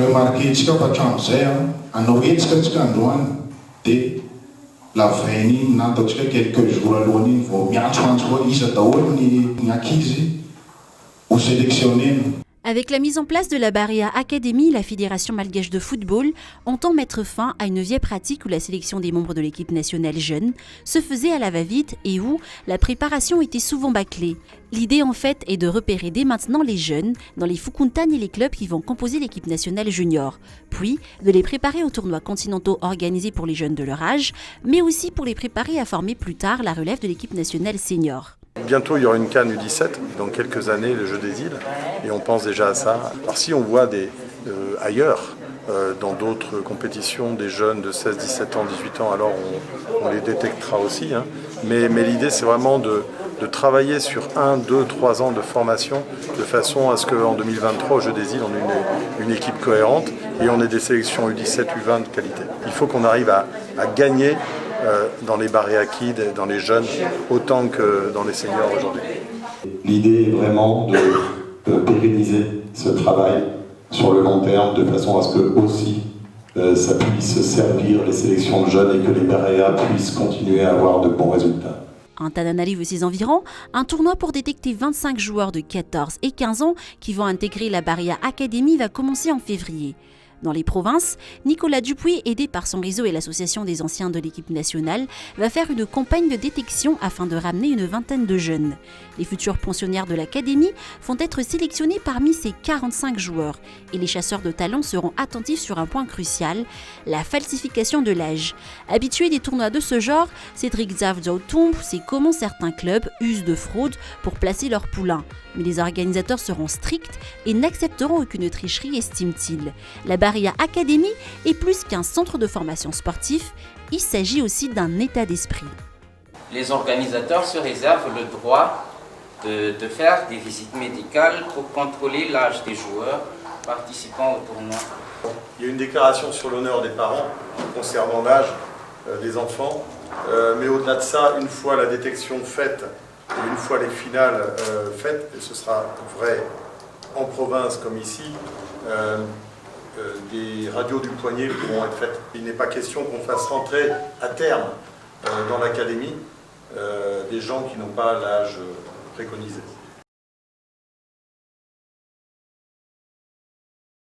remarqué que pas changé à Noël ce que androan de la veine n'entendait quelques jours à l'année vont bien changer ils adorent ni acquis ou sélectionner. Avec la mise en place de la Barea Academy, la Fédération malgache de football entend mettre fin à une vieille pratique où la sélection des membres de l'équipe nationale jeune se faisait à la va-vite et où la préparation était souvent bâclée. L'idée en fait est de repérer dès maintenant les jeunes dans les Fukuntan et les clubs qui vont composer l'équipe nationale junior, puis de les préparer aux tournois continentaux organisés pour les jeunes de leur âge, mais aussi pour les préparer à former plus tard la relève de l'équipe nationale senior. Bientôt, il y aura une CAN U17, dans quelques années, le jeu des îles, et on pense déjà à ça. Alors si on voit ailleurs, dans d'autres compétitions, des jeunes de 16, 17 ans, 18 ans, alors on les détectera aussi. Hein. Mais l'idée, c'est vraiment de travailler sur 1, 2, 3 ans de formation, de façon à ce qu'en 2023, au jeu des îles, on ait une équipe cohérente et on ait des sélections U17, U20 de qualité. Il faut qu'on arrive à gagner dans les Barea Kids, dans les jeunes, autant que dans les seniors aujourd'hui. L'idée est vraiment de pérenniser ce travail sur le long terme, de façon à ce que aussi ça puisse servir les sélections de jeunes et que les Barea puissent continuer à avoir de bons résultats. En Tananarive et ses environs, un tournoi pour détecter 25 joueurs de 14 et 15 ans qui vont intégrer la Barea Academy va commencer en février. Dans les provinces, Nicolas Dupuis, aidé par son réseau et l'association des anciens de l'équipe nationale, va faire une campagne de détection afin de ramener une vingtaine de jeunes. Les futurs pensionnaires de l'académie vont être sélectionnés parmi ces 45 joueurs et les chasseurs de talent seront attentifs sur un point crucial, la falsification de l'âge. Habitué des tournois de ce genre, Cédric Zavdjautoum sait comment certains clubs usent de fraude pour placer leurs poulains. Mais les organisateurs seront stricts et n'accepteront aucune tricherie, estime-t-il. La Barea Academy est plus qu'un centre de formation sportif, il s'agit aussi d'un état d'esprit. Les organisateurs se réservent le droit de faire des visites médicales pour contrôler l'âge des joueurs participant au tournoi. Il y a une déclaration sur l'honneur des parents concernant l'âge des enfants, mais au-delà de ça, une fois la détection faite, et une fois les finales faites, et ce sera vrai en province comme ici, des radios du poignet pourront être faites. Il n'est pas question qu'on fasse rentrer à terme dans l'académie des gens qui n'ont pas l'âge préconisé.